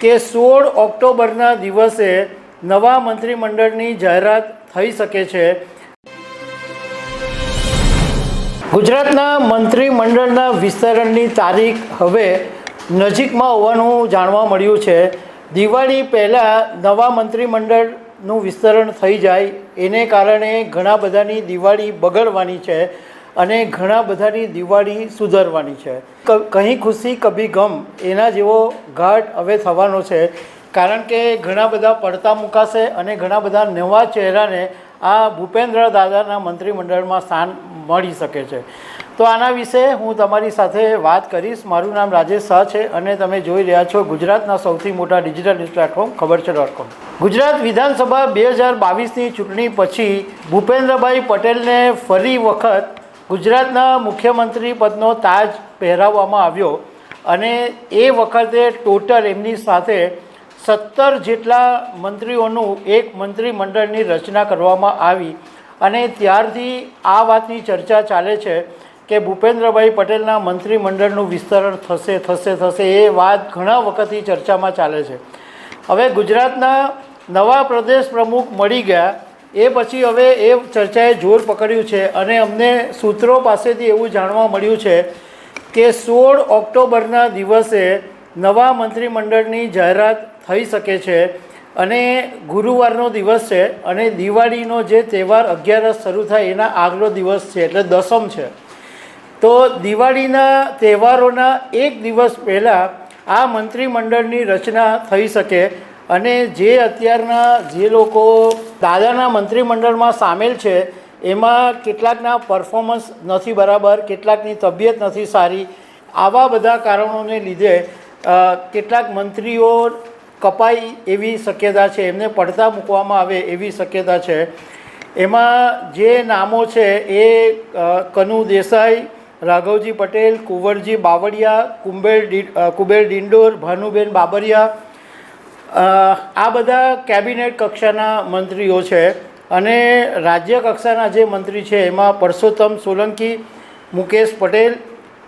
કે 16 ઓક્ટોબરના દિવસે નવા મંત્રીમંડળની જાહેરાત થઈ શકે છે। ગુજરાતના મંત્રીમંડળના વિસ્તરણની તારીખ હવે નજીકમાં હોવાનું જાણવા મળ્યું છે। દિવાળી પહેલાં નવા મંત્રીમંડળનું વિસ્તરણ થઈ જાય એને કારણે ઘણા બધાની દિવાળી બગડવાની છે અને ઘણા બધાની દિવાળી સુધરવાની છે। કहीं ખુશી કભી ગમ એના જેવો ઘાટ હવે થવાનો છે, કારણ કે ઘણા બધા પડતા મુકાશે અને ઘણા બધા નવા ચહેરાને આ ભૂપેન્દ્ર દાદાના મંત્રીમંડળમાં સ્થાન મળી શકે છે। તો આના વિશે હું તમારી સાથે વાત કરીશ। મારું નામ રાજેશ શાહ છે અને તમે જોઈ રહ્યા છો ગુજરાતના સૌથી મોટા ડિજિટલ ન્યૂઝ પ્લેટફોર્મ ખબરછે.com। ગુજરાત વિધાનસભા 2022ની ચૂંટણી પછી ભૂપેન્દ્રભાઈ પટેલને ફરી વખત ગુજરાતના મુખ્યમંત્રી પદનો તાજ પહેરાવવામાં આવ્યો અને એ વખતે ટોટલ એમની સાથે 17 જેટલા મંત્રીઓનું એક મંત્રીમંડળની રચના કરવામાં આવી અને ત્યારથી આ વાતની ચર્ચા ચાલે છે કે ભૂપેન્દ્રભાઈ પટેલના મંત્રીમંડળનું વિસ્તરણ થશે એ વાત ઘણા વખતથી ચર્ચામાં ચાલે છે। હવે ગુજરાતના નવા પ્રદેશ પ્રમુખ મળી ગયા એ પછી હવે એ ચર્ચાએ જોર પકડ્યું છે અને અમને સૂત્રો પાસેથી એવું જાણવા મળ્યું છે કે 16 ઓક્ટોબરના દિવસે નવા મંત્રીમંડળની જાહેરાત થઈ શકે છે અને ગુરુવારનો દિવસ છે અને દિવાળીનો જે તહેવાર 11 શરૂ થાય એના આગલો દિવસ છે, એટલે દસમ છે। તો દિવાળીના તહેવારોના એક દિવસ પહેલાં આ મંત્રીમંડળની રચના થઈ શકે અને જે અત્યારના જે લોકો દાદાના મંત્રીમંડળમાં સામેલ છે એમાં કેટલાકના પરફોર્મન્સ નથી બરાબર, કેટલાકની તબિયત નથી સારી, આવા બધા કારણોને લીધે કેટલાક મંત્રીઓ કપાય એવી શક્યતા છે, એમને પડતા મૂકવામાં આવે એવી શક્યતા છે। એમાં જે નામો છે એ કનુ દેસાઈ, રાઘવજી પટેલ, કુંવરજી બાવળિયા, કુબેર ડિંડોર, ભાનુબેન બાબરિયા, આ બધા કેબિનેટ કક્ષાના મંત્રીઓ છે। અને રાજ્ય કક્ષાના જે મંત્રી છે એમાં પરસોત્તમ સોલંકી, મુકેશ પટેલ,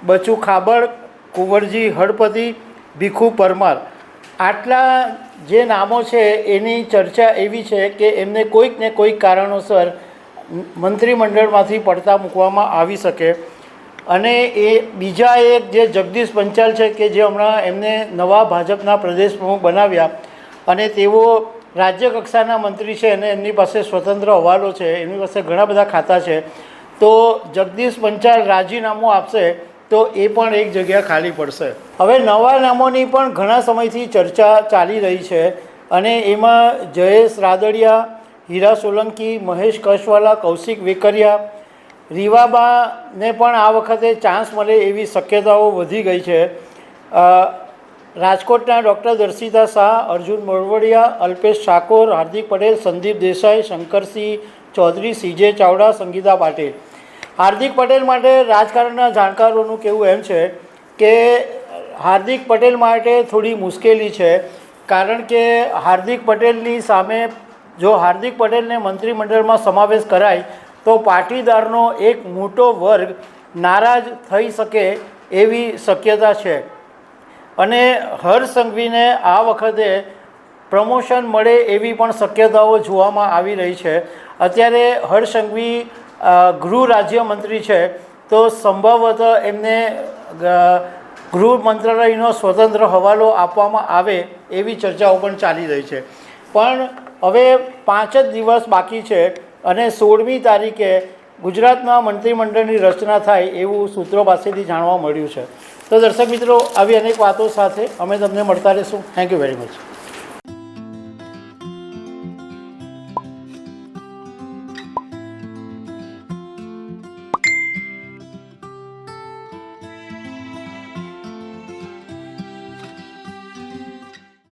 બચુ ખાબડ, કુંવરજી હળપતિ, ભીખુ પરમાર, આટલા જે નામો છે એની ચર્ચા એવી છે કે એમને કોઈક ને કોઈક કારણોસર મંત્રીમંડળમાંથી પડતા મૂકવામાં આવી શકે। અને એ બીજા એક જે જગદીશ પંચાલ છે કે જે હમણાં એમને નવા ભાજપના પ્રદેશ પ્રમુખ બનાવ્યા અને તેઓ રાજ્ય કક્ષાના મંત્રી છે અને એમની પાસે સ્વતંત્ર હવાલો છે, એમની પાસે ઘણા બધા ખાતા છે, તો જગદીશ પંચાલ રાજીનામું આપશે તો એ પણ એક જગ્યા ખાલી પડશે। હવે નવા નામોની પણ ઘણા સમયથી ચર્ચા ચાલી રહી છે અને એમાં જયેશ રાદડિયા, હીરા સોલંકી, મહેશ કશવાલા, કૌશિક વેકરિયા, રીવાબાને પણ આ વખતે ચાન્સ મળે એવી શક્યતાઓ વધી ગઈ છે। રાજકોટના ડૉક્ટર દર્શિતા શાહ, અર્જુન મોરવડિયા, અલ્પેશ ઠાકોર, હાર્દિક પટેલ, સંદીપ દેસાઈ, શંકરસિંહ ચૌધરી, સીજે ચાવડા, સંગીતા પાટીલ। હાર્દિક પટેલ માટે રાજકારણના જાણકારોનું કહેવું એમ છે કે હાર્દિક પટેલ માટે થોડી મુશ્કેલી છે, કારણ કે હાર્દિક પટેલની સામે જો હાર્દિક પટેલને મંત્રીમંડળમાં સમાવેશ કરાય તો પાટીદારનો એક મોટો વર્ગ નારાજ થઈ શકે એવી શક્યતા છે અને હર્ષ સંઘવીને આ વખતે પ્રમોશન મળે એવી પણ શક્યતાઓ જોવામાં આવી રહી છે। અત્યારે હર્ષ સંઘવી ગૃહ રાજ્યમંત્રી છે તો સંભવતઃ એમને ગૃહ મંત્રાલયનો સ્વતંત્ર હવાલો આપવામાં આવે એવી ચર્ચાઓ પણ ચાલી રહી છે। પણ હવે 5 જ દિવસ બાકી છે અને 16મી તારીખે ગુજરાતમાં મંત્રીમંડળની રચના થાય એવું સૂત્રો પાસેથી જાણવા મળ્યું છે। તો દર્શક મિત્રો, આવી અનેક વાતો સાથે અમે તમને મળતા રહીશું। Thank you very much.